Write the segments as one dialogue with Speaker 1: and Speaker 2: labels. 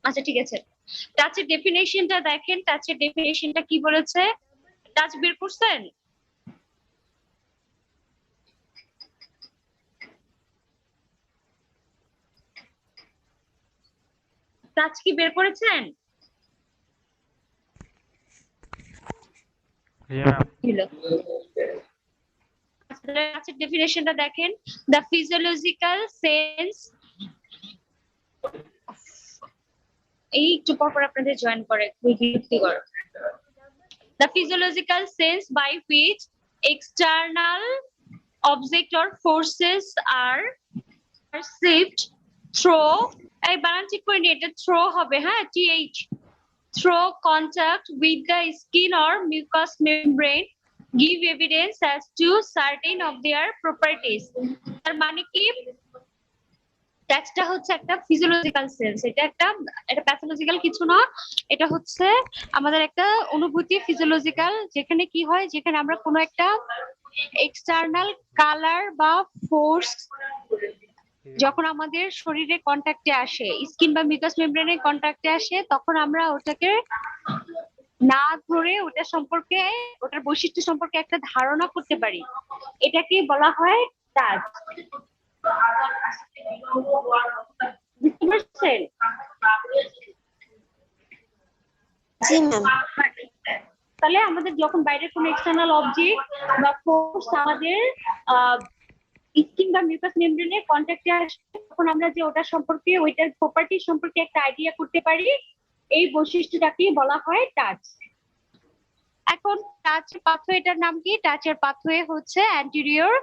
Speaker 1: আচ্ছা ঠিক আছে, টাচের ডেফিনেশনটা দেখেন, টাচের ডেফিনেশনটা কি বলেছে? টাচ বের করছেন? টাচ কি বের করেছেন? টাচের ডেফিনেশনটা দেখেন, দ্য ফিজিওলজিক্যাল সেন্স, এই একটু পর পর আপনাদের জয়েন করে বিরক্তিকর। The physiological sense by which external object or forces are perceived through, এই বানান ঠিক করে নিয়ে, এটা থ্রো হবে, হ্যাঁ, th, through contact with the skin or mucous membrane give evidence as to certain of their properties. তার মানে কি, টাচটা হচ্ছে একটা ফিজিওলজিক্যাল সেন্স, এটা প্যাথোলজিক্যাল কিছু না, এটা হচ্ছে আমাদের একটা অনুভূতি, ফিজিওলজিক্যাল, যেখানে কি হয়, যেখানে আমরা কোনো একটা এক্সটার্নাল কালার বা ফোর্স যখন আমাদের শরীরে কন্ট্যাক্টে আসে, স্কিন বা মিউকাস মেমব্রেনের কন্ট্যাক্টে আসে, তখন আমরা ওটাকে না ধরে ওটা সম্পর্কে, ওটার বৈশিষ্ট্য সম্পর্কে একটা ধারণা করতে পারি, এটাকে বলা হয় টাচ। বুঝতে পারছেন?
Speaker 2: জি ম্যাম।
Speaker 1: তাহলে আমাদের যখন বাইরের কোনো এক্সটার্নাল অবজেক্ট বা ফোর্স আমাদের স্কিন বা মিউকাস মেমব্রেনের কন্ট্যাক্টে আসে, তখন আমরা যে ওটা সম্পর্কে, ওইটার প্রপার্টি সম্পর্কে একটা আইডিয়া করতে পারি, এই বৈশিষ্ট্যটাকে বলা হয় টাচ। এখন টাচের পাথওয়েটার নাম কি? টাচের পাথওয়ে হচ্ছে অ্যান্টেরিয়র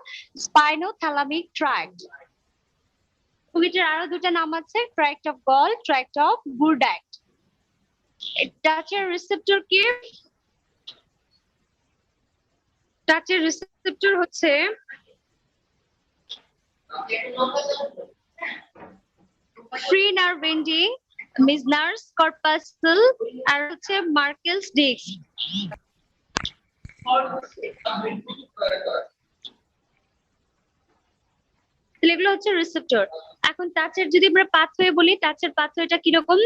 Speaker 1: স্পাইনোথ্যালামিক ট্র্যাক্ট। এটার আরো দুটো নাম আছে, tract of Goll, tract of Burdach. টাচের রিসেপ্টর কি? টাচের রিসেপ্টর হচ্ছে free nerve ending, Meissner's corpuscle, আর হচ্ছে মার্কেলস ডিস্ক। এগুলো হচ্ছে রিসেপ্টর। এখন টাচের যদি আমরা পাথওয়ে বলি, টাচের পাথওয়েটা কিরকম?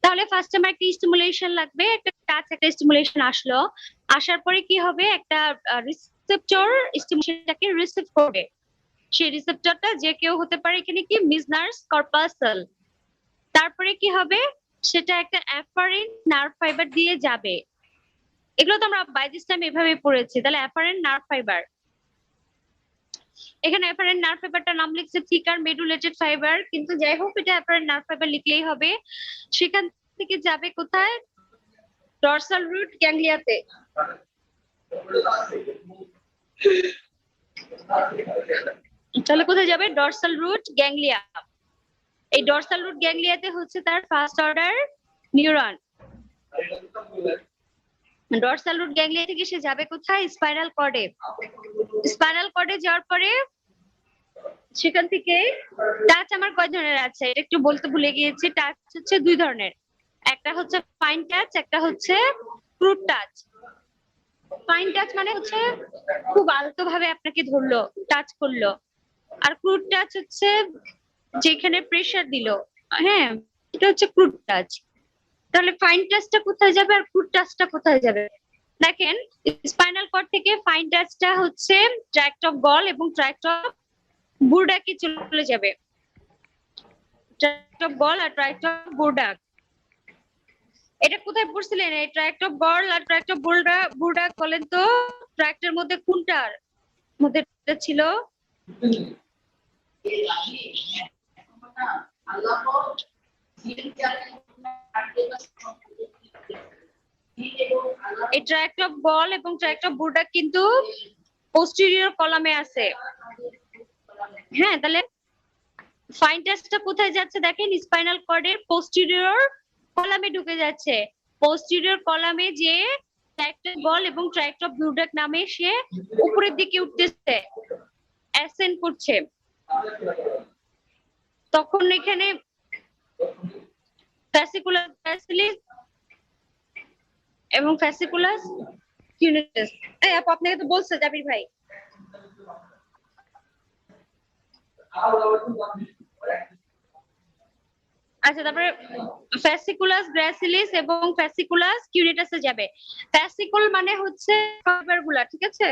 Speaker 1: তাহলে ফার্স্ট আমার একটা স্টিমুলেশন লাগবে, একটা টাচ, একটা স্টিমুলেশন আসলো, আসার পরে কি হবে, একটা রিসেপ্টর স্টিমুলেশনটাকে রিসিভ করবে। সেই রিসেপ্টরটা যে কেউ হতে পারে, এখানে কি মিজনার্স কর্পাসল। তারপরে কি হবে, সেটা একটা অ্যাফারেন্ট নার্ভ ফাইবার দিয়ে যাবে। এগুলো তো আমরা বাই দিস টাইম এভাবে পড়েছি। তাহলে অ্যাফারেন্ট নার্ভ ফাইবার, এখানে অ্যাফারেন্ট নার্ভ ফাইবারটার নাম লিখছে থিকার মেডুলেটেড ফাইবার, কিন্তু যাই হোক এটা অ্যাফারেন্ট নার্ভ ফাইবার লিখলেই হবে। সেখান থেকে যাবে কোথায়? ডরসাল রুট গ্যাংলিয়াতে। তাহলে কোথায় যাবে? Dorsal root ganglia. এই ডরসাল রুট গ্যাংলিয়াতে হচ্ছে তার first order neuron. Dorsal root ganglia থেকে সে যাবে কোথায়? স্পাইনাল কর্ডে। স্পাইনাল কর্ডে যাওয়ার পরে সেখান থেকে টাচ আমার কয় ধরনের আছে এটা একটু বলতে ভুলে গিয়েছি। টাচ হচ্ছে দুই ধরনের, একটা হচ্ছে ফাইন টাচ, একটা হচ্ছে ক্রুড টাচ। ফাইন টাচ মানে হচ্ছে খুব আলতো ভাবে আপনাকে ধরলো, টাচ করলো। আর ক্রুড টাচ হচ্ছে যেখানে প্রেসার দিল, হ্যাঁ, এটা হচ্ছে ক্রুড টাচ। তাহলে ফাইন টাচটা কোথায় যাবে আর ক্রুড টাচটা কোথায় যাবে? দেখেন, স্পাইনাল কর্ড থেকে ফাইন টাচটা হচ্ছে ট্র্যাক্ট অফ গল এবং ট্র্যাক্ট অফ বুরডাকে চলে যাবে। ট্র্যাক্ট অফ গল আর ট্র্যাক্ট অফ বুরডাক, এটা কোথায় পড়ছিলেন? এই ট্র্যাক্ট অফ গল আর ট্র্যাক্ট অফ বুরডাক বলেন তো, ট্র্যাক্টের মধ্যে কোনটার মধ্যে ছিল? এই ট্র্যাক্ট অফ গল এবং ট্র্যাক্ট অফ বুরডাক কিন্তু পোস্টেরিয়র কলামে আছে। হ্যাঁ, তাহলে ফাইন টাচটা কোথায় যাচ্ছে? দেখেন, স্পাইনাল কর্ডের পোস্টেরিয়র কলামে ঢুকে যাচ্ছে। পোস্টেরিয়র কলামে যে ট্র্যাক্ট অফ গল এবং ট্র্যাক্ট অফ বুরডাক নামে সে উপরের দিকে উঠতেছে, অ্যাসেন্ড করছে। তখন এখানে ফ্যাসিকুলার ফ্যাসিলিস এবং ফ্যাসিকুলাস কিউনেটাস। এই আপু আপনাকে তো বলছে জাবির ভাই। আচ্ছা, তারপরে ফ্যাসিকুলাস গ্র্যাসিলিস এবং ফ্যাসিকুলাস কিউনিটাসে যাবে। ফ্যাসিকুল মানে হচ্ছে ফাইবার গুলা, ঠিক আছে?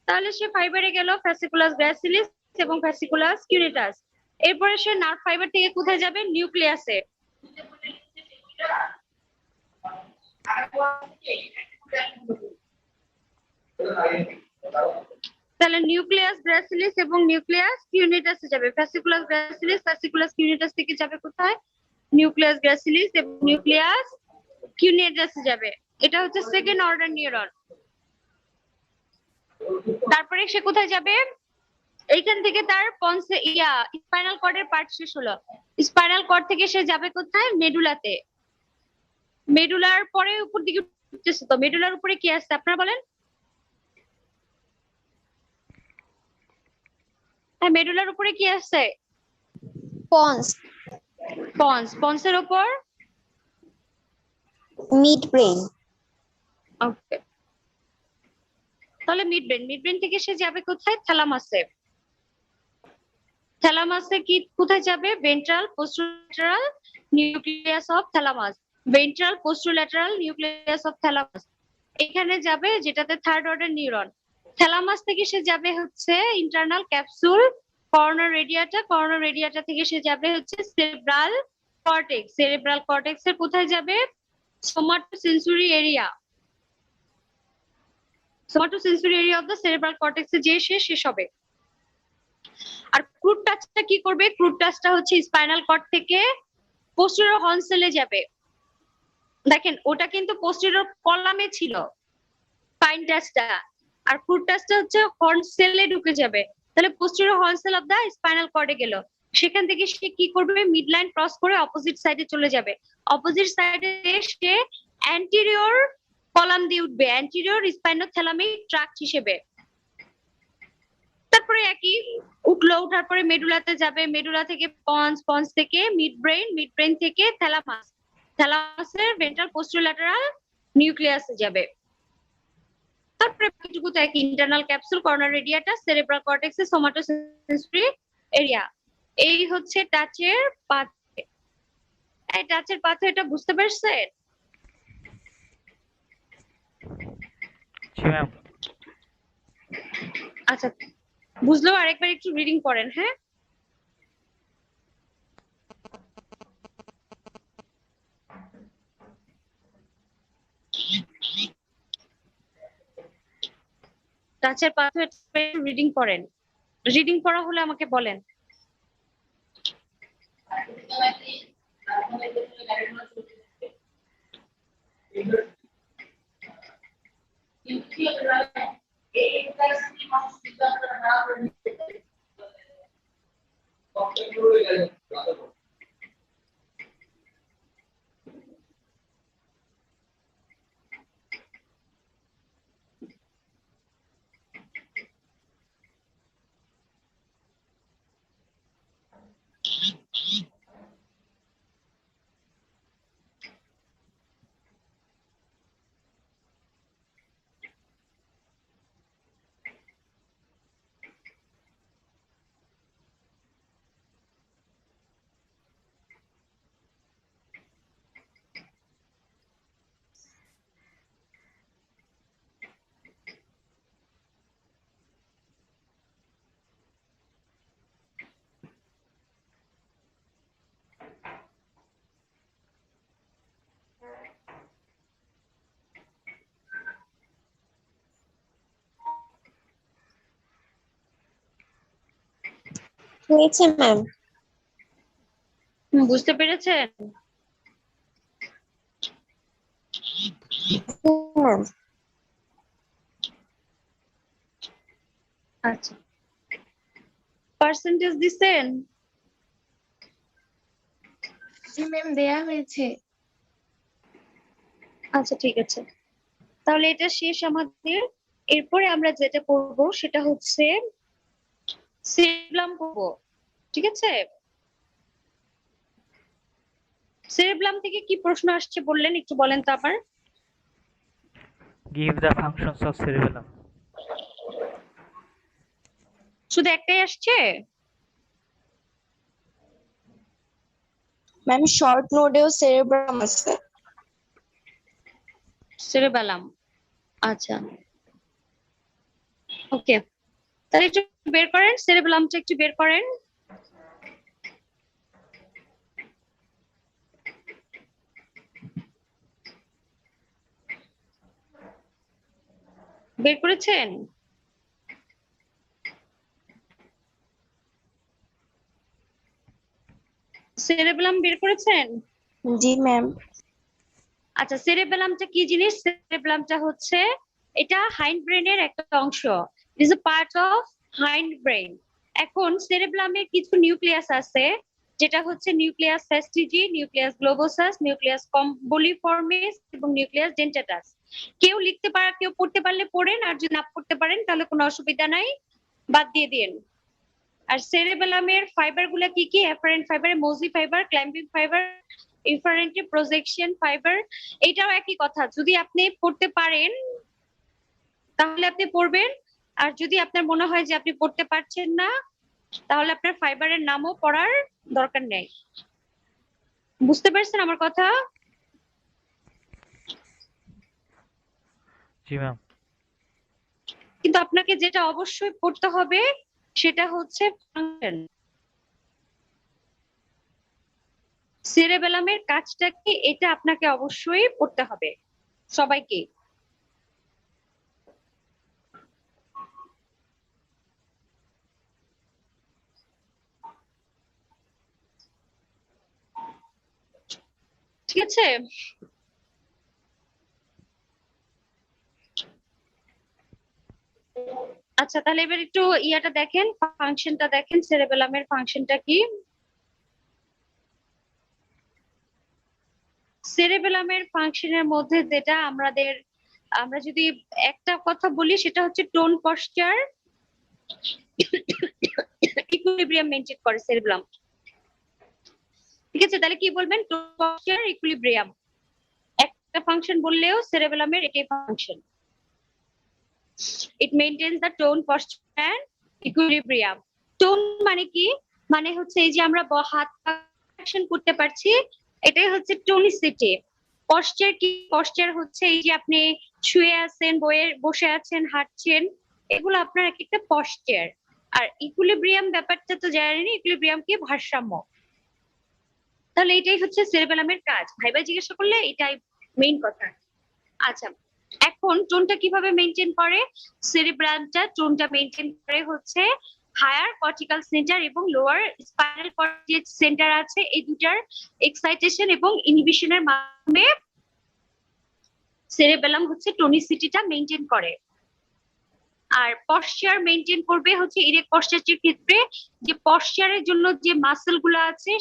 Speaker 1: তাহলে সে ফাইবারে গেল, ফ্যাসিকুলাস গ্র্যাসিলিস এবং ফ্যাসিকুলাস কিউনিটাস। এরপরে সে নার্ভ ফাইবার থেকে কোথায় যাবে? নিউক্লিয়াসে। তাহলে নিউক্লিয়াস গ্র্যাসিলিস এবং নিউক্লিয়াস কিউনিটাসে যাবে। ফ্যাসিকুলাস গ্র্যাসিলিস ফ্যাসিকুলাস কিউনিটাস থেকে যাবে কোথায়? নিউক্লিয়াস গ্র্যাসিলিস এবং নিউক্লিয়াস কিউনিটাসে যাবে। এটা হচ্ছে সেকেন্ড অর্ডার নিউরন। তারপরে সে কোথায় যাবে? এইখান থেকে তার স্পাইনাল কর্ডের পার্ট শেষ হলো। স্পাইনাল কর্ড থেকে সে যাবে কোথায়? মেডুলাতে। মেডুলার পরে উপর দিকে উঠতেছে। তো মেডুলার উপরে কি আছে আপনারা বলেন? হ্যাঁ, মেডুলার উপরে কি আছে?
Speaker 2: পন্স,
Speaker 1: পন্সের উপর
Speaker 2: মিড ব্রেন,
Speaker 1: ওকে। তাহলে মিড ব্রেন থেকে সে যাবে কোথায়? থ্যালামাসে। থ্যালামাসে কি কোথায় যাবে? Ventral posterolateral nucleus of thalamus. Ventral posterolateral nucleus of thalamus এখানে যাবে, যেটাতে থার্ড অর্ডার নিউরন। থ্যালামাস থেকে সে যাবে হচ্ছে ইন্টারনাল ক্যাপসুল কর্নার রেডিয়াটা। কর্নার রেডিয়াটা থেকে সে যাবে হচ্ছে সেরেব্রাল কর্টেক্স। সেরেব্রাল কর্টেক্স এর কোথায় যাবে? Somatosensory area. Somatosensory area of the cerebral কর্টেক্সে যে সে শেষ হবে। আর ক্রুড টাচটা কি করবে? ক্রুড টাচটা হচ্ছে স্পাইনাল কর্ড থেকে পোস্টেরিয়র হর্ন সেলে যাবে। দেখেন, ওটা কিন্তু পোস্টেরিয়র কলামে ছিল ফাইন টাচটা, আর ক্রুড টাচটা হচ্ছে হর্ন সেলে ঢুকে যাবে। তাহলে posterior horn cell of the spinal কর্ডে গেল। সেখান থেকে সে কি করবে? মিড লাইন ক্রস করে অপোজিট সাইডে চলে যাবে। অপোজিট সাইডে সে অ্যান্টিরিয়র কলাম দিয়ে উঠবে, অ্যান্টিরিয়র স্পাইনোথ্যালামিক ট্রাক্ট হিসেবে। তারপরে একই উঠলো, উঠার পরে মেডুলাতে যাবে। মেডুলা থেকে পন্স থেকে মিড ব্রেন থেকে থ্যালামাস, থ্যালামাসের ভেন্ট্রাল পোস্টোল্যাটারাল নিউক্লিয়াসে যাবে। তারপরে বাকিটুকু তো একই, internal capsule corona radiata cerebral কর্টেক্সে সোমাটোসেন্সরি এরিয়া। এই হচ্ছে টাচের পাথওয়ে। এই টাচের পাথওয়েটা বুঝতে পারছেন?
Speaker 3: জি ম্যাম।
Speaker 1: আচ্ছা, বুঝলেও আরেকবার একটু রিডিং করেন, হ্যাঁ? টাচের পাথওয়ে রিডিং করেন। রিডিং করা হলে আমাকে বলেন।
Speaker 2: হয়েছে ম্যাম।
Speaker 1: বুঝতে পেরেছেন?
Speaker 2: ম্যাম,
Speaker 1: আচ্ছা, পার্সেন্টেজ দিছেন?
Speaker 2: জি ম্যাম, দেয়া হয়েছে।
Speaker 1: আচ্ছা, ঠিক আছে। তাহলে এটা শেষ আমাদের। এরপরে আমরা যেটা করব সেটা হচ্ছে সেরেব্রাম করব, ঠিক আছে? সেরেব্রাম থেকে কি প্রশ্ন আসছে বললেন, একটু বলেন তো আবার।
Speaker 3: Give the functions of cerebellum.
Speaker 1: শুধু একটাই আসছে?
Speaker 2: ম্যাম শর্ট নোডেও সেরেব্রাম আছে।
Speaker 1: সেরেবেলাম, আচ্ছা ওকে, তাহলে একটু বের করেন, সেরেবেলামটা একটু বের করেন। বের করেছেন? সেরেবেলাম বের করেছেন?
Speaker 2: জি ম্যাম।
Speaker 1: আচ্ছা, সেরেবেলামটা কি জিনিস? সেরেবেলামটা হচ্ছে, এটা হাইন্ড ব্রেনের একটা অংশ, it is a part of hind brain. এখন সেরেবেলামের কিছু নিউক্লিয়াস আছে, যেটা হচ্ছে নিউক্লিয়াস ফ্যাস্টিজি, নিউক্লিয়াস গ্লোবোসাস, নিউক্লিয়াস কম্বলিফর্মিস এবং নিউক্লিয়াস ডেন্টাটাস। কেউ লিখতে পারে, কেউ পড়তে পারলে পড়েন, আর যদি না পড়তে পারেন তাহলে কোনো অসুবিধা নাই, বাদ দিয়ে দিন। আর সেরেবেলামের ফাইবার গুলা কি কি? Efferent fibre, mossy fibre, climbing fibre, afferent projection fibre. এটাও একই কথা, যদি আপনি পড়তে পারেন তাহলে আপনি পড়বেন, আর যদি আপনার মনে হয় যে আপনি পড়তে পারছেন না তাহলে আপনার ফাইবারের নামও পড়ার দরকার নেই। বুঝতে পারছেন আমার কথা?
Speaker 3: জি ম্যাম।
Speaker 1: কিন্তু আপনাকে যেটা অবশ্যই পড়তে হবে সেটা হচ্ছে ফাংশন। সেরেবেলামের কাজটা কি এটা আপনাকে অবশ্যই পড়তে হবে সবাইকে। ঠিক আছে? আচ্ছা, তাহলে এবার একটু ইয়াটা দেখেন, ফাংশনটা দেখেন, সেরেবেলামের ফাংশনটা কি। সেরেবেলামের ফাংশনের মধ্যে যেটা আমরা যদি একটা কথা বলি সেটা হচ্ছে টোন পশ্চার ইকুইলিব্রিয়াম মেনটেন করে সেরেবেলাম। ঠিক আছে, তাহলে কি বলবেন? টোন পশ্চার ইকুইলিব্রিয়াম, একটা ফাংশন বললেও সেরেবেলামের এটাই function. It maintains the tone posture and equilibrium. Tone মানে কি? মানে হচ্ছে এই যে আমরা হাত অ্যাকশন করতে পারছি, এটাই হচ্ছে টোনিসিটি। পশ্চার কি? পশ্চার হচ্ছে এই যে আপনি শুয়ে আছেন, বসে আছেন, হাঁটছেন, এগুলো আপনার এক একটা পশ্চার। আর ইকুইলিব্রিয়াম ব্যাপারটা তো জানেন, ইকুইলিব্রিয়াম কি? ভারসাম্য। তাহলে এটাই হচ্ছে সেরেবেলামের কাজ, ভাইবা জিজ্ঞাসা করলে এটাই মেইন কথা। আচ্ছা, এখন টোনটা কিভাবে মেনটেন করে? সেরেব্রামটা টোনটা মেনটেন করে হচ্ছে হায়ার কর্টিক্যাল সেন্টার এবং লোয়ার স্পাইনাল কর্ড যে সেন্টার আছে, এই দুটার এক্সাইটেশন এবং ইনহিবিশনের মাধ্যমে সেরেবেলাম হচ্ছে টোনিসিটিটা মেনটেন করে। আর পশ্চার মেনটেন করবে হচ্ছে ইরেক্ট পশ্চারের ক্ষেত্রে, যে পশ্চারের জন্য যে মাসেল গুলো আছে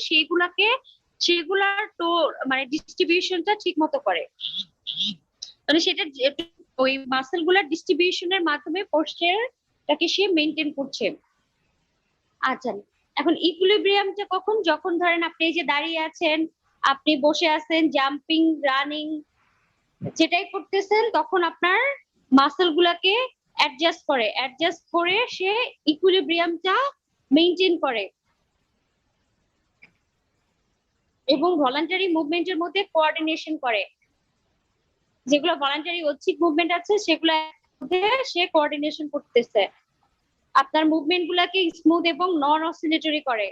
Speaker 1: সেগুলার তো মানে ডিস্ট্রিবিউশনটা ঠিক মতো করে, মানে সেটা ওই মাসেল গুলার ডিস্ট্রিবিউশনের মাধ্যমে পশ্চারটাকে সে মেনটেন করছে। আচ্ছা, এখন ইকুইলিব্রিয়ামটা কখন? যখন ধরেন আপনি এই যে দাঁড়িয়ে আছেন, আপনি বসে আছেন, জাম্পিং, রানিং, যেটাই করতেছেন, তখন আপনার মাসেল গুলাকে অ্যাডজাস্ট করে সে ইকুইলিব্রিয়ামটা মেনটেন করে এবং ভলান্টারি মুভমেন্টের মধ্যে কোঅর্ডিনেশন করে। যেগুলো ভলান্টারি ঐচ্ছিক মুভমেন্ট আছে সেগুলো মধ্যে সে কোঅর্ডিনেশন করতেছে, আপনার মুভমেন্ট গুলাকে স্মুথ এবং নন অসিলেটরি করে।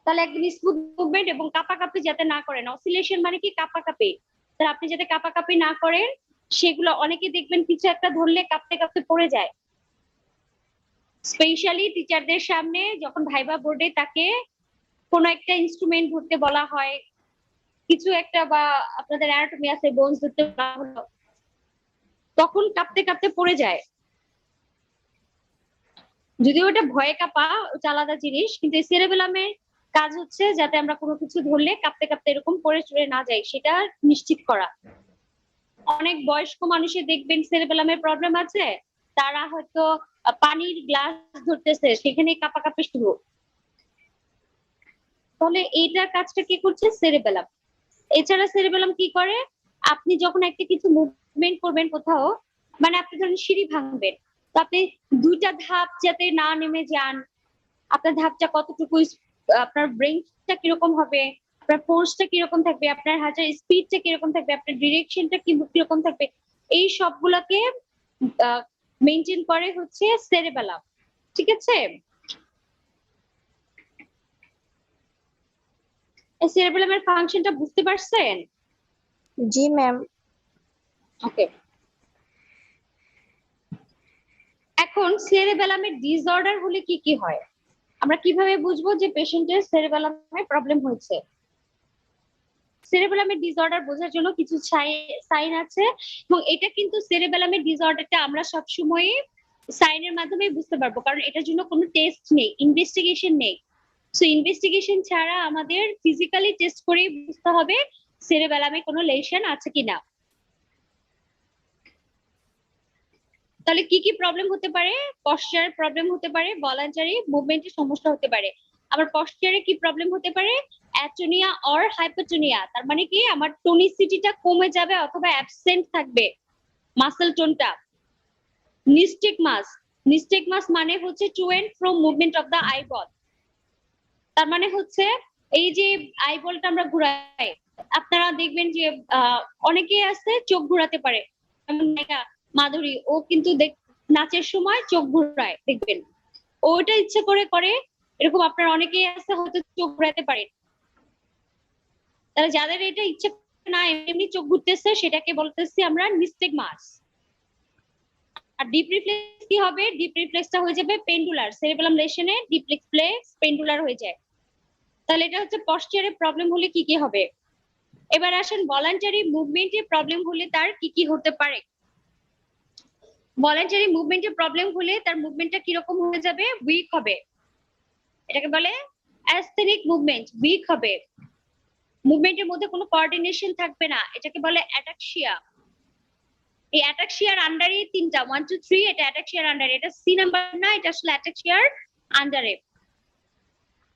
Speaker 1: তাহলে একদম স্মুথ মুভমেন্ট এবং কাঁপাকাঁপি যাতে না করেন। অসিলেশন মানে কি? কাঁপাকাঁপি। তাহলে আপনি যাতে কাঁপাকাঁপি না করেন, সেগুলো অনেকে দেখবেন কিছু একটা ধরলে কাঁপতে কাঁপতে পড়ে যায়। স্পেশালি টিচারদের সামনে যখন ভাইবা বোর্ডে তাকে কোনো একটা ইনস্ট্রুমেন্ট ধরতে বলা হয়, কিছু একটা, বা আপনাদের অ্যানাটমি আছে, বোনস ধরতে বলা হলো, তখন কাঁপতে কাঁপতে পড়ে যায়। যদিও ওটা ভয়ে কাঁপা, ওটা আলাদা জিনিস, কিন্তু এই সেরেবেলামের কাজ হচ্ছে যাতে আমরা কোনো কিছু ধরলে কাঁপতে কাঁপতে এরকম পড়ে চড়ে না যাই, সেটা নিশ্চিত করা। অনেক বয়স্ক মানুষের দেখবেন সেরেবেলামের প্রবলেম আছে, তারা হয়তো পানির গ্লাস ধরতেছে, সেখানে কাঁপাকাঁপি শুরু। তাহলে এইটার কাজটা কি করছে? সেরেবেলাম। এছাড়া সেরেবেলাম কি করে? আপনি যখন একটা কিছু মুভমেন্ট করবেন কোথাও, মানে আপনি ধরেন সিঁড়ি ভাঙবেন, তো আপনি দুইটা ধাপ যাতে না নেমে যান, আপনার ধাপটা কতটুকু, আপনার ব্রেনটা কিরকম হবে, আপনার ফোর্সটা কিরকম থাকবে, আপনার হাঁটার স্পিডটা কিরকম থাকবে, আপনার ডিরেকশনটা কিরকম থাকবে, এই সবগুলোকে মেনটেন করে হচ্ছে সেরেবেলাম। ঠিক আছে, সেরেবেলামের ফাংশনটা বুঝতে পারছেন?
Speaker 2: জি ম্যাম।
Speaker 1: ওকে, এখন সেরেবেলামের ডিসঅর্ডার হলে কি কি হয়, আমরা কিভাবে বুঝবো যে পেশেন্টের সেরেবেলামে প্রবলেম হয়েছে? সেরেবেলামের ডিসঅর্ডার বোঝার জন্য কিছু সাইন আছে, এবং এটা কিন্তু সেরেবেলামের ডিসঅর্ডারটা আমরা সবসময় সাইনের মাধ্যমে বুঝতে পারবো, কারণ এটার জন্য কোনো টেস্ট নেই, ইনভেস্টিগেশন নেই। সো ইনভেস্টিগেশন ছাড়া আমাদের ফিজিক্যালি টেস্ট করে বুঝতে হবে সেরেবেলামে কোনো লেশন আছে কিনা। তাহলে কি কি প্রবলেম হতে পারে? পশ্চার প্রবলেম হতে পারে, ভলান্টারি মুভমেন্টের সমস্যা হতে পারে। আবার পশ্চারে কি প্রবলেম হতে পারে? অ্যাটোনিয়া অর হাইপোটোনিয়া, তার মানে কি আমার টনিসিটিটা কমে যাবে অথবা অ্যাবসেন্ট থাকবে মাসল টোনটা। নিস্টেগমাস মানে হচ্ছে to and fro movement of the eyeball, তার মানে হচ্ছে এই যে আইবলটা আমরা ঘুরাই, আপনারা দেখবেন যে অনেকে আছে চোখ ঘুরাতে পারে, মাধুরী ও কিন্তু নাচের সময় চোখ ঘুরায়, দেখবেন ওটা ইচ্ছে করে করে, এরকম আপনার অনেকেই আছে হয়তো চোখ ঘুরাতে পারে। তাহলে যাদের এটা ইচ্ছে না এমনি চোখ ঘুরতেছে সেটাকে বলতেছি আমরা নিস্টেগমাস। আর ডিপ রিফ্লেক্স কি হবে? ডিপ রিফ্লেক্সটা হয়ে যাবে পেন্ডুলার, সেরেবেলাম লেশনে ডিপ রিফ্লেক্স পেন্ডুলার হয়ে যায়। তাহলে এটা হচ্ছে পশ্চারে প্রবলেম হলে কি কি হবে। এবার আসেন ভলান্টারি মুভমেন্টে প্রবলেম হলে তার কি কি হতে পারে। ভলান্টারি মুভমেন্টে প্রবলেম হলে তার মুভমেন্টটা কিরকম হয়ে যাবে? উইক হবে, এটাকে বলে অ্যাস্থেনিক মুভমেন্ট, উইক হবে, মুভমেন্টের মধ্যে কোনো কোঅর্ডিনেশন থাকবে না, এটাকে বলে অ্যাটাক্সিয়া। এই অ্যাটাক্সিয়ার আন্ডারে তিনটা 1 2 3, এটা অ্যাটাক্সিয়ার আন্ডারে, এটা সি নাম্বার না, এটা আসলে অ্যাটাক্সিয়ার আন্ডারে।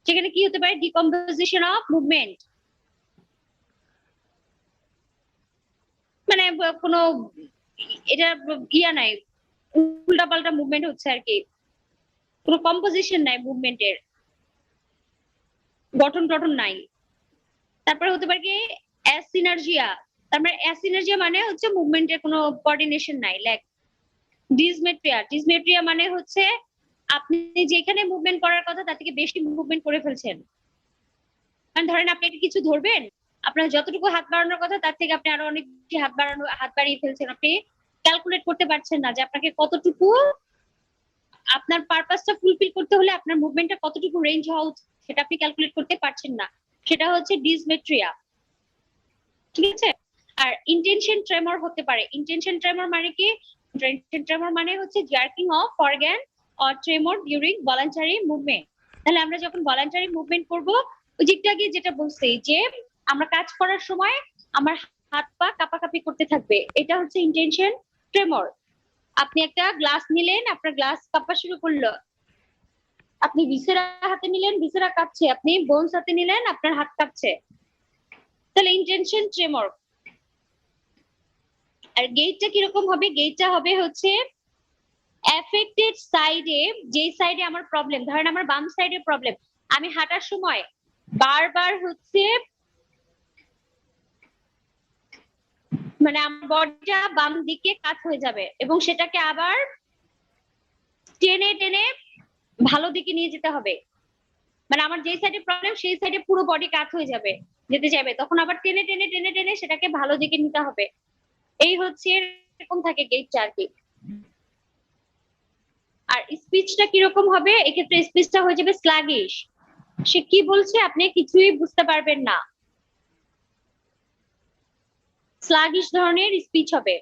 Speaker 1: সেখানে কি হতে পারে? ডিকম্পোজিশন অফ মুভমেন্ট, মানে কোনো এটা ইয়া নাই, উল্টাপাল্টা মুভমেন্ট হচ্ছে আর কি, কোনো কম্পোজিশন নাই মুভমেন্টের, গঠন টঠন নাই। তারপরে হতে পারে কি অ্যাসিনার্জিয়া, তার মানে অ্যাসিনার্জিয়া মানে হচ্ছে মুভমেন্টের কোনো কোঅর্ডিনেশন নাই। লাইক ডিসমেট্রিয়া মানে হচ্ছে আপনি যেখানে মুভমেন্ট করার কথা তার থেকে বেশি মুভমেন্ট করে ফেলছেন। মানে ধরেন আপনি একটা কিছু ধরবেন, আপনার যতটুকু হাত বাড়ানোর কথা তার থেকে আপনি আরো অনেক বেশি হাত বাড়িয়ে ফেলছেন, আপনি ক্যালকুলেট করতে পারছেন না যে আপনাকে কতটুকু, আপনার পারপাসটা ফুলফিল করতে হলে আপনার মুভমেন্টটা কতটুকু রেঞ্জ হওয়া উচিত সেটা আপনি ক্যালকুলেট করতে পারছেন না, সেটা হচ্ছে ডিসমেট্রিয়া। ঠিক আছে, আর ইন্টেনশন ট্রেমর হতে পারে। ইন্টেনশন ট্রেমর মানে কি? ইন্টেনশন ট্রেমর মানে হচ্ছে jerking of organ or tremor during voluntary movement. তাহলে আমরা যখন ভলান্টারি মুভমেন্ট করব, ওই দিকটা আগে যেটা বলছি যে আমরা কাজ করার সময় আমার হাত পা কাঁপাকাঁপি করতে থাকবে, এটা হচ্ছে ইন্টেনশন ট্রেমর। আপনি একটা গ্লাস নিলেন, আপনার গ্লাস কাঁপা শুরু করলো, আপনি ভিসেরা হাতে নিলেন, ভিসেরা কাঁপছে, আপনি বোনস হাতে নিলেন, আপনার হাত কাঁপছে, তাহলে ইন্টেনশন ট্রেমর। আর গেটটা কিরকম হবে? গেটটা হবে হচ্ছে এফেক্টেড সাইডে, যে সাইডে আমার প্রবলেম, ধরেন আমার বাম সাইডে প্রবলেম, আমি হাঁটার সময় বারবার হচ্ছে মানে আমার বডিটা বাম দিকে কাত হয়ে যাবে এবং সেটাকে আবার টেনে টেনে ভালো দিকে নিয়ে যেতে হবে। মানে আমার যে সাইডে প্রবলেম সেই সাইডে পুরো বডি কাত হয়ে যাবে, যেতে যাবে, তখন আবার টেনে টেনে টেনে টেনে সেটাকে ভালো দিকে নিতে হবে। এই হচ্ছে এরকম থাকে গেটটা আর কি। আর স্পিচটা কিরকম হবে? এক্ষেত্রে স্পিচটা হয়ে যাবে স্লাগিশ, সে কি বলছে আপনি কিছুই বুঝতে পারবেন না, স্লাগিশ ধরনের স্পিচ হবে।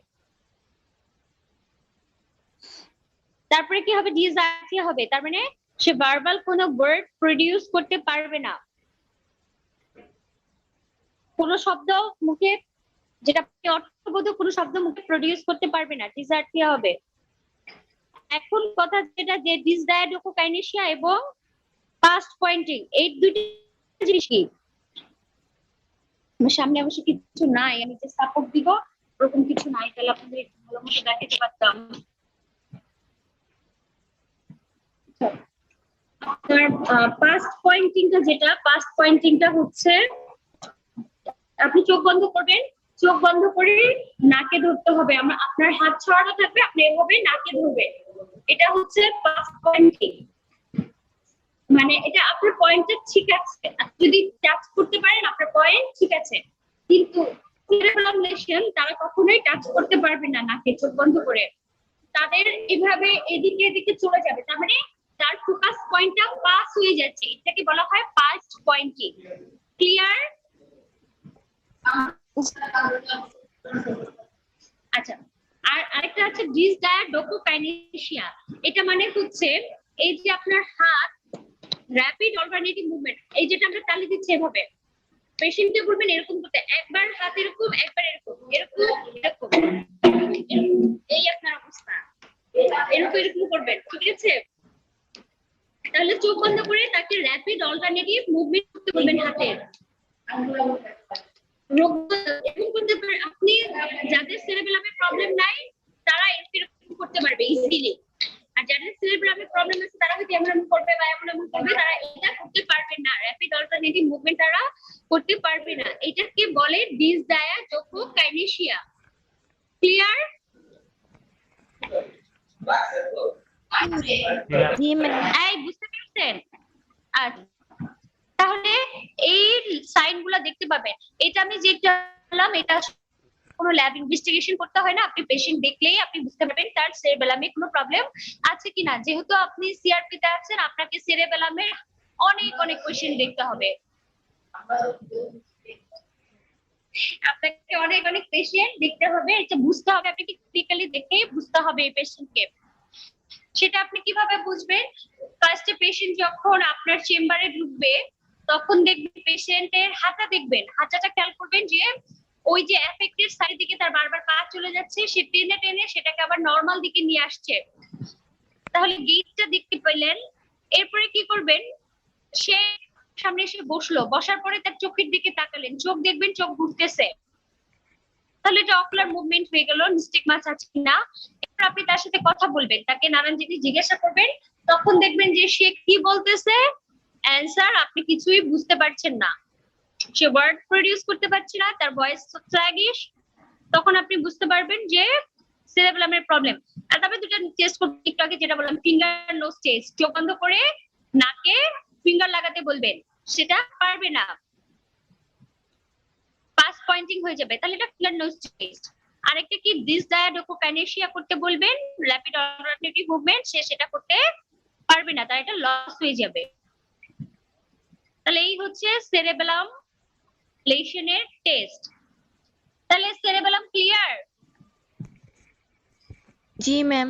Speaker 1: তারপরে কি হবে? ডিসআর্থিয়া হবে, তার মানে সে ভার্বাল কোনো ওয়ার্ড প্রডিউস করতে পারবে না, কোনো শব্দ মুখে, যেটা অর্থবোধক কোনো শব্দ মুখে প্রডিউস করতে পারবে না, ডিসআর্থিয়া হবে। এখন কথা যেটা যে ডিসডায়াডোকোকাইনেসিয়া এবং পাস্ট পয়েন্টিং, এই দুইটা জিনিস কি? আমার সামনে অবশ্য কিছু নাই, আমি যে সাপোর্ট দিব ওরকম কিছু নাই, তাহলে আপনাদের একটু ভালো মতো দেখাতে পারতাম। আপনার পাস্ট পয়েন্টিংটা, যেটা পাস্ট পয়েন্টিংটা হচ্ছে আপনি চোখ বন্ধ করবেন, চোখ বন্ধ করে নাকে ধরতে হবে। আপনার হাত ছড়ানো থাকবে, আপনি এভাবে নাকে ধরবেন। এটা হচ্ছে পাস পয়েন্টিং, মানে এটা আপনার পয়েন্টটা ঠিক আছে, যদি টাচ করতে পারেন আপনার পয়েন্ট ঠিক আছে। কিন্তু সেরেব্রাম লেশন তারা কখনোই টাচ করতে পারবে না নাকে চোখ বন্ধ করে, তাদের এভাবে এদিকে এদিকে চলে যাবে, তার মানে তার ফোকাস পয়েন্টটা পাস হয়ে যাচ্ছে, এটাকে বলা হয় পাস পয়েন্টিং। ক্লিয়ার? আচ্ছা, আর আরেকটা আছে ডিসডায়াডোকোকাইনেসিয়া। এটা মানে হচ্ছে এই যে আপনার হাত র‍্যাপিড অল্টারনেটিভ মুভমেন্ট, এই যেটা আমরা তালি দিচ্ছি এভাবে, পেশেন্টকে বলবেন এরকম করতে, একবার হাত এরকম, একবার এরকম, এরকম এরকম, এই আপনার অবস্থা, এরকম এরকম করবেন, ঠিক আছে? তাহলে চোখ বন্ধ করে তাকে র‍্যাপিড অল্টারনেটিভ মুভমেন্ট করতে বলবেন হাতের। এরকম করতে পারে, আপনি যাদের সেরেবেলামের প্রবলেম নাই তারা এরকম করতে পারবে ইজিলি, আর যাদের সেরেবেলামের প্রবলেম আছে তারা হয়তো এমন করবে বা এমন করবে, তারা এটা করতে পারবে না, র‍্যাপিড অল্টারনেটিভ মুভমেন্ট তারা করতে পারবে না। এটাকে বলে ডিসডায়াডোকোকাইনেসিয়া। ক্লিয়ার?
Speaker 2: জি ম্যাম।
Speaker 1: এই বুঝতে পেরেছেন? আচ্ছা, তাহলে এই সাইনগুলো দেখতে পাবেন। এটা আমি যেটা বললাম এটা কোনো ল্যাব ইনভেস্টিগেশন করতে হয় না, আপনি পেশেন্ট দেখলেই আপনি বুঝতে পারবেন তার সেরেবেলামে কোনো প্রবলেম আছে কিনা। যেহেতু আপনি সিআরপি তে আছেন, আপনাকে সেরেবেলামে অনেক অনেক কোশ্চেন দেখতে হবে, আপনাকে অনেক অনেক পেশেন্ট দেখতে হবে, এটা বুঝতে হবে, আপনাকে ক্লিনিক্যালি দেখে বুঝতে হবে এই পেশেন্টকে। সেটা আপনি কিভাবে বুঝবেন? ফার্স্টে পেশেন্ট যখন আপনার চেম্বারে ঢুকবে তখন দেখবেন পেশেন্টের হাঁটা, দেখবেন হাঁটাটা খেয়াল করবেন যে ওই যে এফেক্টেড সাইড দিকে তার বারবার পা চলে যাচ্ছে, সে টেনে টেনে সেটাকে আবার নরমাল দিকে নিয়ে আসছে। তাহলে গেটটা দেখতে পেলেন, এরপরে কি করবেন? সে সামনে এসে বসলো, বসার পরে তার চোখের দিকে তাকালেন, চোখ দেখবেন চোখ ঘুরতেছে, তাহলে এটা অকুলার মুভমেন্ট হয়ে গেল, নিস্টিগমাস আছে কিনা। এরপর আপনি তার সাথে কথা বলবেন, তাকে নানান জিনিস জিজ্ঞাসা করবেন, তখন দেখবেন যে সে কি বলতেছে অ্যান্সার আপনি কিছুই বুঝতে পারছেন না, সে ওয়ার্ড প্রডিউস করতে পারছে না, তার ভয়েস স্ল্যাগিশ, তখন আপনি বুঝতে পারবেন যে সেরেবেলামের প্রবলেম। আর তারপরে দুটো টেস্ট করতে, একটু আগে যেটা বললাম ফিঙ্গার নোজ টেস্ট, চোখ বন্ধ করে নাকে ফিঙ্গার লাগাতে বলবেন, সেটা পারবে না, পাস পয়েন্টিং হয়ে যাবে, তাহলে এটা ফিঙ্গার নোজ টেস্ট। আরেকটা কি ডিসডায়াডোকোকাইনেসিয়া করতে বলবেন, র‍্যাপিড অল্টারনেটিভ মুভমেন্ট, সে সেটা করতে পারবে না, তার এটা লস হয়ে যাবে। তাহলে এই হচ্ছে সেরেবেলাম লেশনের টেস্ট। তাহলে সেরেবেলাম ক্লিয়ার?
Speaker 2: জি ম্যাম।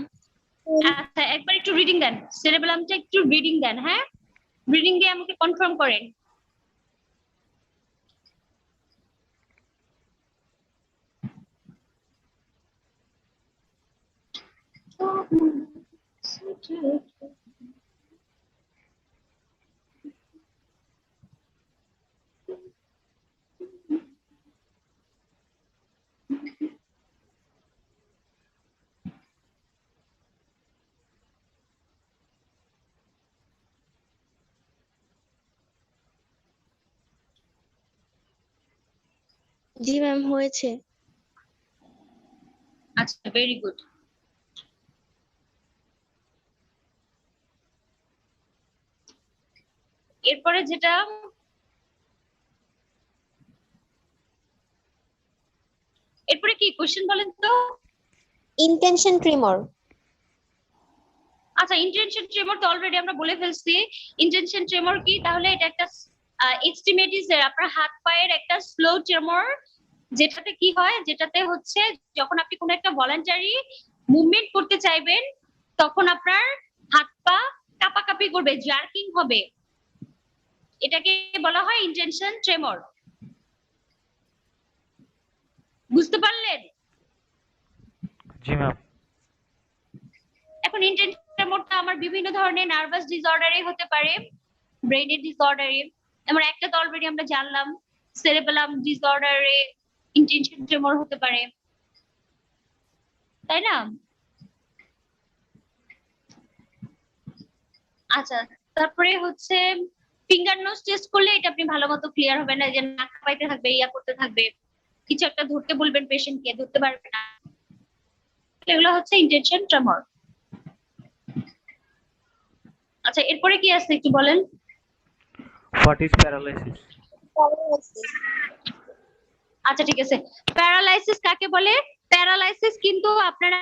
Speaker 1: আচ্ছা, একবার একটু রিডিং দেন, সেরেবেলামটা একটু রিডিং দেন। হ্যাঁ, রিডিং দিয়ে আমাকে কনফার্ম করেন।
Speaker 2: জি ম্যাম, হয়েছে।
Speaker 1: আচ্ছা, ভেরি গুড। এরপরে যেটা, এরপরে কি কোশ্চেন বলেন তো?
Speaker 2: ইন্টেনশন ট্রিমর।
Speaker 1: আচ্ছা, ইন্টেনশন ট্রেমর তো অলরেডি আমরা বলে ফেলছি। ইন্টেনশন ট্রেমর কি? তাহলে এটা একটা এক্সট্রিমিটিসের, আপনার হাত পায়ের একটা স্লো ট্রেমর, যেটাতে কি হয়, যেটাতে হচ্ছে যখন আপনি কোনো একটা ভলান্টারি মুভমেন্ট করতে চাইবেন তখন আপনার হাত পা কাঁপাকাঁপি করবে, জার্কিং হবে, এটাকে বলা হয় ইন্টেনশন ট্রেমর। বুঝতে পারলেন?
Speaker 3: জি ম্যাম।
Speaker 1: এখন ইন্টেনশন ট্রেমরটা আমার বিভিন্ন ধরনের নার্ভাস ডিসঅর্ডারে হতে পারে, ব্রেনের ডিসঅর্ডারে, এমন একটা তো অলরেডি আমরা জানলাম, সেরেবেলাম ডিসঅর্ডারে ইন্টেনশন ট্রেমর হতে পারে, তাই না? আচ্ছা, তারপরে হচ্ছে ফিঙ্গার নোজ টেস্ট করলে এটা আপনি ভালো মতো ক্লিয়ার হবে না, যে নাক পাইতে থাকবে, ইয়া করতে থাকবে, কিছু একটা ধরতে বলবেন পেশেন্টকে, ধরতে পারবে না। এগুলো হচ্ছে ইন্টেনশন ট্রেমর। আচ্ছা, এরপরে কি আছে একটু বলেন।
Speaker 3: What is paralysis?
Speaker 1: আচ্ছা ঠিক আছে, প্যারালাইসিস কাকে বলে? প্যারালাইসিস কিন্তু আপনারা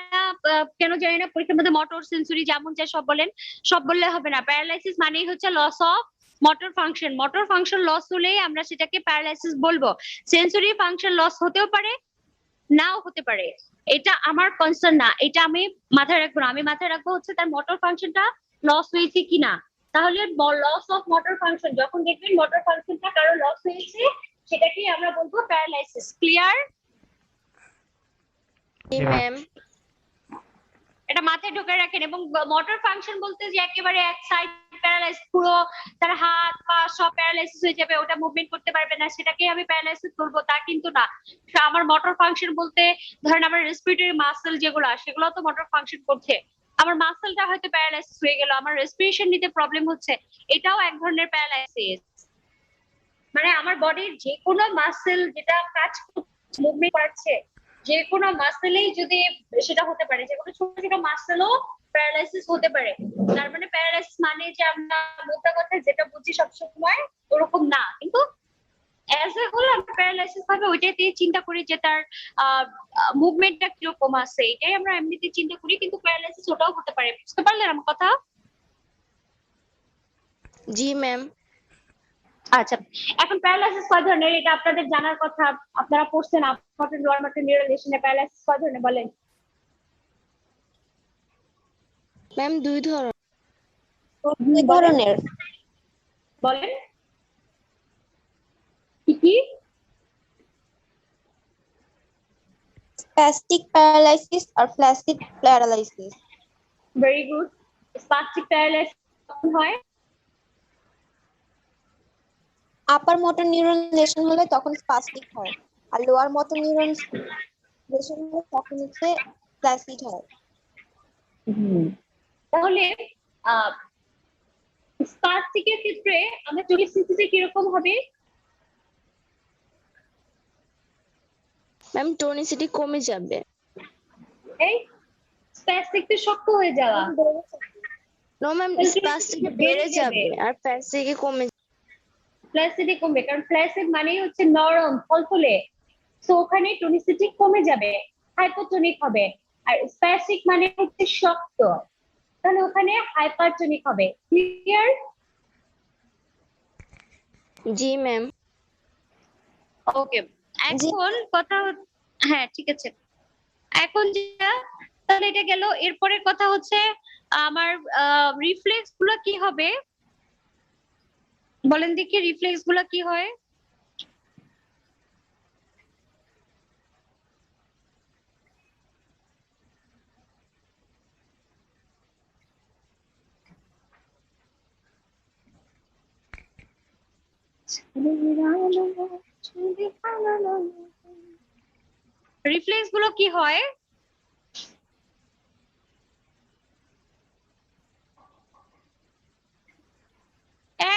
Speaker 1: কেন জানি না পরীক্ষার মধ্যে মোটর সেন্সরি যেমন চাই সব বলেন, সব বললে হবে না। প্যারালাইসিস মানেই হচ্ছে loss of motor function. Motor function loss হলেই আমরা সেটাকে প্যারালাইসিস বলবো। সেন্সরি ফাংশন লস হতেও পারে, নাও হতে পারে, এটা আমার কনসার্ন না, এটা আমি মাথায় রাখবো না। আমি মাথায় রাখবো হচ্ছে তার মোটর ফাংশনটা লস হয়েছে কিনা। তাহলে লস অফ মোটর ফাংশন, যখন দেখবেন মোটর ফাংশনটা কারো লস হয়েছে, সেটাকে আমরা বলবো প্যারালাইসিস। ক্লিয়ার?
Speaker 2: জি ম্যাম।
Speaker 1: এটা মাথায় ঢোকে রাখেন। এবং মোটর ফাংশন বলতে যে একেবারে এক সাইড প্যারালাইজ, পুরো তার হাত পা সব প্যারালাইসিস হয়ে যাবে, ওটা মুভমেন্ট করতে পারবে না, সেটাকে আমি প্যারালাইসিস বলবো, তা কিন্তু না। আমার মোটর ফাংশন বলতে ধরেন আমার রেসপিরেটরি মাসেল যেগুলো, সেগুলো তো মোটর ফাংশন করছে, আমার মাসেলটা হয়তো প্যারালাইসিস হয়ে গেল, আমার রেসপিরেশন নিতে প্রবলেম হচ্ছে, এটাও এক ধরনের প্যারালাইসিস। মানে আমার বডির যে কোনো মাসেল যেটা কাজ করছে, মুভমেন্ট করছে, যে কোনো মাসেলেই যদি সেটা হতে পারে, যে কোনো ছোট ছোট মাসেলও প্যারালাইসিস হতে পারে। তার মানে প্যারালাইসিস মানে যে আমরা মোটা কথা যেটা বুঝি সবসময় ওরকম না, কিন্তু অ্যাজ এ হোল আমরা প্যারালাইসিস ভাবে ওইটাতে চিন্তা করি যে তার মুভমেন্টটা কিরকম আছে, এটাই আমরা এমনিতে চিন্তা করি, কিন্তু প্যারালাইসিস ওটাও হতে পারে। বুঝতে পারলেন আমার কথা?
Speaker 2: জি ম্যাম।
Speaker 1: আচ্ছা, এখন প্যারালাইসিস কয় ধরনের এটা আপনাদের জানার কথা, আপনারা পড়ছেন আপনাদের লোয়ার মোটর নিউরন লেশনে। প্যারালাইসিস কয় ধরনের বলেন?
Speaker 2: ম্যাম দুই ধরনের।
Speaker 1: দুই ধরনের। বলেন কি কি?
Speaker 2: স্প্যাস্টিক প্যারালাইসিস আর flaccid paralysis.
Speaker 1: Very good. Spastic paralysis কখন হয়?
Speaker 2: আপার মোটর নিউরন লেশন হলে তখন স্পাস্টিক হয়, আর লোয়ার মোটর নিউরন লেশন হলে তখন হচ্ছে ফ্ল্যাসিড হয়।
Speaker 1: তাহলে স্পাস্টিকের ক্ষেত্রে আমরা টনিসিটি কিরকম হবে?
Speaker 2: ম্যাম টনিসিটি কমে যাবে।
Speaker 1: এই স্পাস্টিক তো শক্ত হয়ে যাওয়া।
Speaker 2: নো ম্যাম, স্পাস্টিক বেড়ে যাবে আর ফ্ল্যাসিডে কমে যাবে।
Speaker 1: ফ্ল্যাসিডে কমবে, কারণ ফ্ল্যাসিড মানেই হচ্ছে নরম ফলফলে, তো ওখানে টনিসিটি কমে যাবে, হাইপোটনিক হবে। আর স্প্যাস্টিক মানে হচ্ছে শক্ত, তাহলে ওখানে হাইপারটনিক হবে। ক্লিয়ার?
Speaker 2: জি ম্যাম।
Speaker 1: ওকে, এখন কথা হ্যাঁ ঠিক আছে। এখন যেটা, তাহলে এটা গেল। এরপরের কথা হচ্ছে আমার রিফ্লেক্স গুলো কি হবে বলেন দেখি, রিফ্লেক্স গুলো কি হয়? রিফ্লেক্স গুলো কি হয়?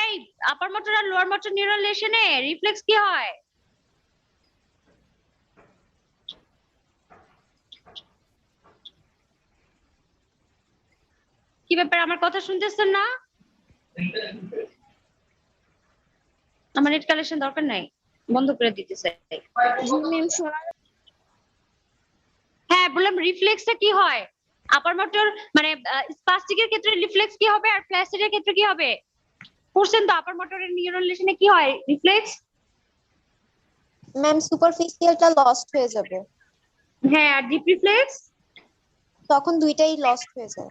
Speaker 1: এই আপার মোটর আর লোয়ার মোটর নিউরন লেশনে রিফ্লেক্স কি হয়? কি ব্যাপার, আমার কথা শুনতেছেন না? আমার নেট কানেকশন দরকার নাই, বন্ধ করে দিতেছে।
Speaker 2: জি ম্যাম শোনা।
Speaker 1: হ্যাঁ বললাম, রিফ্লেক্সটা কি হয়? আপার মোটর মানে স্পাস্টিকের ক্ষেত্রে রিফ্লেক্স কি হবে, আর ফ্ল্যাসিডের ক্ষেত্রে কি হবে? পড়ছেন তো আপার মোটরের নিউরন লেশনে কি হয় রিফ্লেক্স?
Speaker 2: ম্যাম সুপারফিশিয়ালটা লস্ট হয়ে যাবে,
Speaker 1: হ্যাঁ, আর ডিপ রিফ্লেক্স?
Speaker 2: তখন দুইটাই লস্ট হয়ে যায়।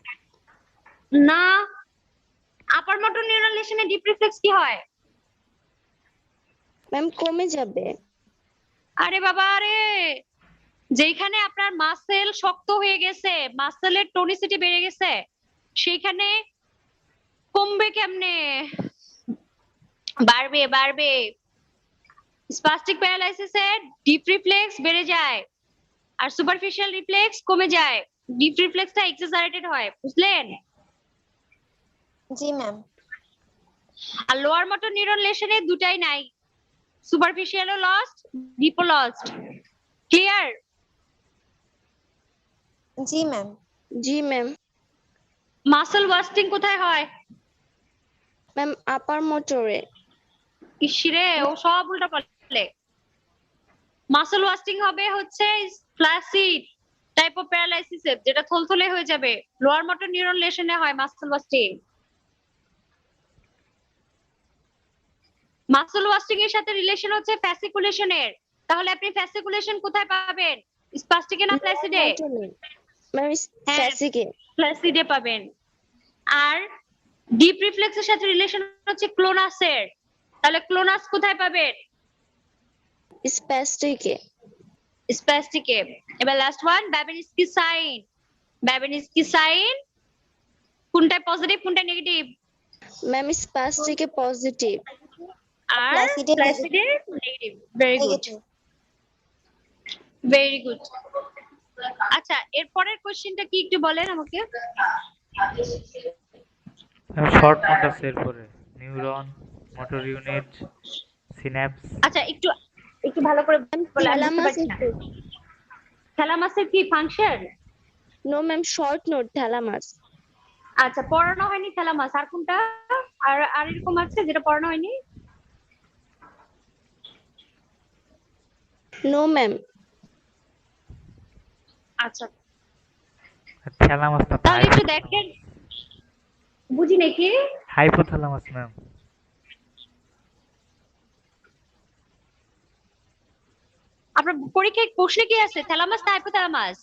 Speaker 1: না, আপার মোটর নিউরন লেশনে ডিপ রিফ্লেক্স কি হয়?
Speaker 2: ম্যাম কমে যাবে।
Speaker 1: আরে বাবা রে, যেখানে আপনার মাসেল শক্ত হয়ে গেছে, মাসেলের টনিসিটি বেড়ে গেছে, সেইখানে কমবে কেমনে? বাড়বে বাড়বে। স্পাস্টিক প্যারালাইসিসে ডিপ রিফ্লেক্স বেড়ে যায় আর সুপারফিশিয়াল রিফ্লেক্স কমে যায়। ডিপ রিফ্লেক্সটা এক্সাজারেটেড হয়, বুঝলেন?
Speaker 2: জি ম্যাম।
Speaker 1: আর লোয়ার মোটর নিউরন লেশনে দুটাই নাই, সুপারফিশিয়ালও লস্ট, ডিপও লস্ট। ক্লিয়ার?
Speaker 2: জি ম্যাম।
Speaker 4: জি ম্যাম।
Speaker 1: মাসল ওয়াস্টিং কোথায় হয়?
Speaker 4: ম্যাম আপার মোটরে।
Speaker 1: ইসরে, ও সব উল্টা পাল্টে। মাসল ওয়াস্টিং হবে হচ্ছে ফ্ল্যাসিড টাইপ অফ প্যারালাইসিস, যেটা থলথলে হয়ে যাবে। লোয়ার মোটর নিউরন লেশনে হয় মাসল ওয়াস্টিং। মাসল ওয়াস্টিং এর সাথে রিলেশন হচ্ছে ফ্যাসিকুলেশনের। তাহলে আপনি ফ্যাসিকুলেশন কোথায় পাবেন? স্পাস্টিকে না ফ্ল্যাসিডে?
Speaker 4: ম্যাম ফ্যাসিকে।
Speaker 1: ফ্ল্যাসিডে পাবেন। আর ডিপ রিফ্লেক্সের সাথে রিলেশন হচ্ছে ক্লোনাসের। তাহলে ক্লোনাস কোথায় পাবেন?
Speaker 4: স্প্যাস্টিকে।
Speaker 1: স্প্যাস্টিকে। এবার last one, Babinski sign. Babinski sign কোনটায় পজিটিভ কোনটায় নেগেটিভ?
Speaker 4: ম্যাম স্প্যাস্টিকে পজিটিভ।
Speaker 1: আর
Speaker 2: Flaccid-এ
Speaker 1: ফ্ল্যাসিডে negative. Very good, very good. আচ্ছা, এর পরের কোশ্চেনটা কি একটু বলেন আমাকে।
Speaker 3: শর্ট নোট আছে এরপরে, নিউরন, মোটর ইউনিট, সিন্যাপস।
Speaker 1: আচ্ছা, একটু একটু ভালো করে বলে, আমি বুঝতে
Speaker 4: থ্যালামাস।
Speaker 1: পারছি না। থ্যালামাসের কি function?
Speaker 4: No ma'am, short note thalamus.
Speaker 1: আচ্ছা, পড়ানো হয়নি থ্যালামাস। আর কোনটা? আর আর এরকম আছে যেটা পড়ানো হয়নি?
Speaker 4: No ma'am.
Speaker 1: আচ্ছা,
Speaker 3: থ্যালামাস না,
Speaker 1: তাহলে একটু দেখেন। বুঝি নাকি?
Speaker 3: Hypothalamus ma'am.
Speaker 1: আপনার পরীক্ষায় প্রশ্নে কি আছে, থ্যালামাস না হাইপোথ্যালামাস?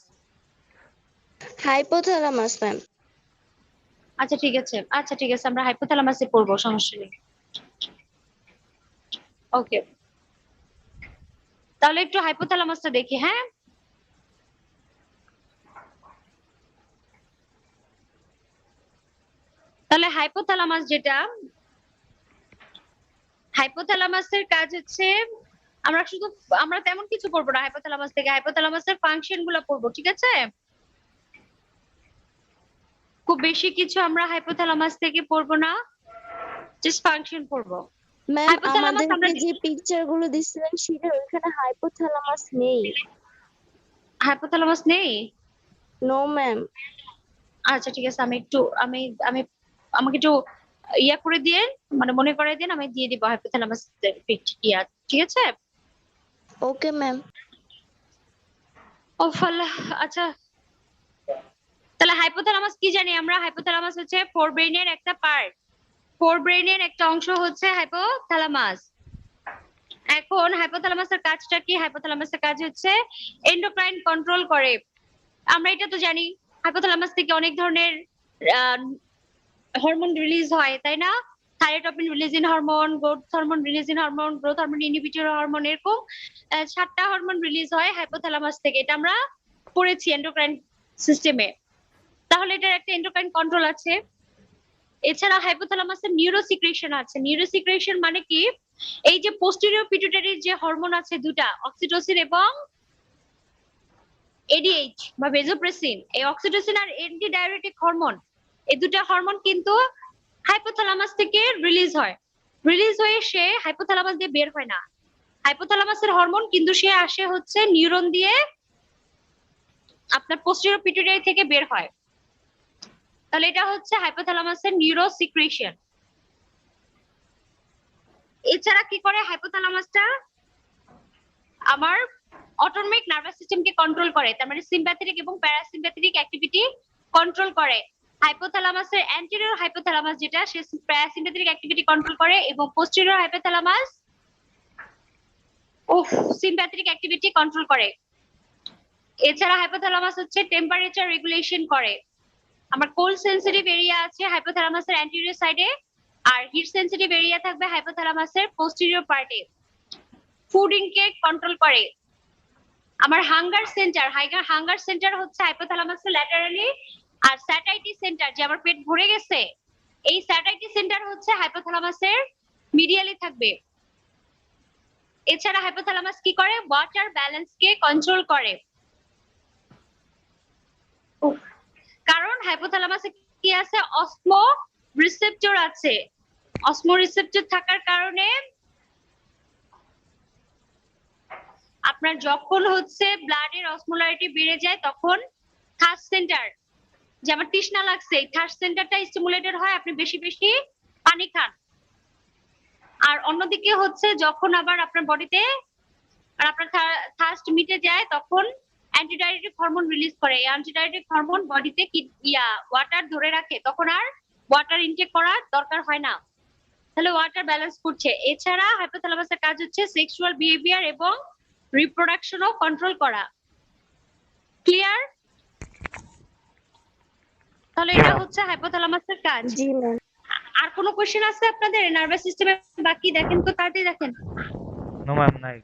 Speaker 4: Hypothalamus ma'am.
Speaker 1: আচ্ছা ঠিক আছে, আচ্ছা ঠিক আছে, আমরা হাইপোথ্যালামাসে পড়বো, সমস্যা নেই। ওকে, তাহলে একটু হাইপোথ্যালামাসটা দেখি। হ্যাঁ, তাহলে হাইপোথ্যালামাস যেটা, হাইপোথ্যালামাসের কাজ হচ্ছে, আমরা তেমন কিছু পড়বো না হাইপোথ্যালামাস থেকে, হাইপোথ্যালামাসের ফাংশন গুলো পড়বো, ঠিক আছে? খুব বেশি কিছু আমরা হাইপোথ্যালামাস থেকে পড়বো না, জাস্ট ফাংশন পড়বো।
Speaker 4: ম্যাম
Speaker 1: হাইপোথ্যালামাস আমরা
Speaker 4: আমাদেরকে যে পিকচার গুলো দিছিলেন সেটা ওখানে হাইপোথ্যালামাস নেই।
Speaker 1: হাইপোথ্যালামাস নেই?
Speaker 4: No ma'am.
Speaker 1: আচ্ছা ঠিক আছে, আমি একটু আমি আমি আমাকে একটু ইয়া করে দিয়ে, মানে মনে করাই দেন, আমি দিয়ে দিব হাইপোথ্যালামাস ইয়া, ঠিক আছে?
Speaker 4: Okay ma'am.
Speaker 1: ও আল্লাহ। আচ্ছা, তাহলে হাইপোথ্যালামাস কি জানি আমরা? হাইপোথ্যালামাস হচ্ছে ফোর ব্রেইনের একটা পার্ট, ফোর ব্রেইনের একটা অংশ হচ্ছে হাইপোথ্যালামাস। এখন হাইপোথ্যালামাসের কাজটা কি? হাইপোথ্যালামাসের কাজ হচ্ছে এন্ডোক্রাইন কন্ট্রোল করে। আমরা এটা তো জানি, হাইপোথ্যালামাস থেকে অনেক ধরনের হরমোন রিলিজ হয়, তাই না? Thyroid releasing hormone, growth hormone releasing hormone, growth hormone inhibitor hormone, এরকম 7টা হরমোন রিলিজ হয় হাইপোথ্যালামাস থেকে। এটা আমরা পড়েছি এন্ডোক্রাইন সিস্টেমে। তাহলে এটার একটা এন্ডোক্রাইন কন্ট্রোল আছে। এছাড়া হাইপোথ্যালামাসের নিউরোসিক্রেশন আছে। নিউরোসিক্রেশন মানে কি? এই যে পোস্টেরিয়র পিটুইটারির যে হরমোন আছে দুটা, অক্সিটোসিন এবং এডিএইচ বা ভেজোপ্রেসিন, এই অক্সিটোসিন আর অ্যান্টি ডায়ুরেটিক হরমোন, এই দুটা হরমোন কিন্তু হাইপোথ্যালামাস থেকে রিলিজ হয়। রিলিজ হয়ে সে হাইপোথ্যালামাস দিয়ে বের হয় না। হাইপোথ্যালামাসের হরমোন কিন্তু সে আসে হচ্ছে নিউরন দিয়ে আপনার পোস্টেরিয়র পিটুইটারি থেকে বের হয়। তাহলে এটা হচ্ছে হাইপোথ্যালামাসের নিউরোসিক্রেশন। এছাড়া কি করে হাইপোথ্যালামাসটা? আমার অটোনমিক নার্ভাস সিস্টেমকে কন্ট্রোল করে, তার মানে সিম্প্যাথেটিক এবং প্যারাসিম্প্যাথেটিক অ্যাক্টিভিটি কন্ট্রোল করে। হাইপোথ্যালামাসের অ্যান্টেরিয়র হাইপোথ্যালামাস যেটা, সে প্যারাসিম্প্যাথেটিক অ্যাক্টিভিটি কন্ট্রোল করে, এবং posterior hypothalamus sympathetic activity control করে। এছাড়া হাইপোথ্যালামাস হচ্ছে টেম্পারেচার রেগুলেশন করে। আমার কোল্ড সেনসিটিভ এরিয়া আছে হাইপোথ্যালামাসের অ্যান্টেরিয়র সাইডে, আর হিট সেনসিটিভ এরিয়া থাকবে হাইপোথ্যালামাসের পোস্টেরিয়র পার্টে। ফুড ইনটেক কন্ট্রোল করে। আমার হাঙ্গার সেন্টার হচ্ছে হাইপোথ্যালামাসের ল্যাটারালি, আর স্যাটাইটি সেন্টার, যে আমার পেট ভরে গেছে, এই স্যাটাইটি সেন্টার হচ্ছে হাইপোথ্যালামাসের মিডিয়ালি থাকবে। এছাড়া হাইপোথ্যালামাস কি করে? ওয়াটার ব্যালেন্স কে কন্ট্রোল করে। কারণ হাইপোথ্যালামাসে কি আছে? অসমো রিসেপ্টর আছে। অসমোরিসেপ্টর থাকার কারণে আপনার যখন হচ্ছে ব্লাডের অসমোলারিটি বেড়ে যায় তখন থার্স্ট সেন্টার, যে আমার তৃষ্ণা লাগছে, থার্স্ট সেন্টারটা স্টিমুলেটেড হয়, আপনি বেশি বেশি পানি খান। আর অন্যদিকে হচ্ছে যখন আবার আপনার বডিতে আর আপনার থার্স্ট মিটে যায় তখন অ্যান্টিডাইরেটিক হরমোন রিলিজ করে। এই অ্যান্টিডাইরেটিক হরমোন বডিতে ওয়াটার ধরে রাখে, তখন আর ওয়াটার ইনটেক করার দরকার হয় না, তাহলে ওয়াটার ব্যালেন্স করছে। এছাড়া হাইপোথ্যালামাসের কাজ হচ্ছে সেক্সুয়াল বিহেভিয়ার এবং রিপ্রোডাকশনও কন্ট্রোল করা। ক্লিয়ার? তাহলে এটা হচ্ছে হাইপোথ্যালামাসের কাজ।
Speaker 4: জি ম্যাম।
Speaker 1: আর কোনো কোশ্চেন আছে আপনাদের নার্ভাস সিস্টেমে? বাকি দেখেন তো, তাড়াতাড়ি দেখেন।
Speaker 3: নো ম্যাম, নাই।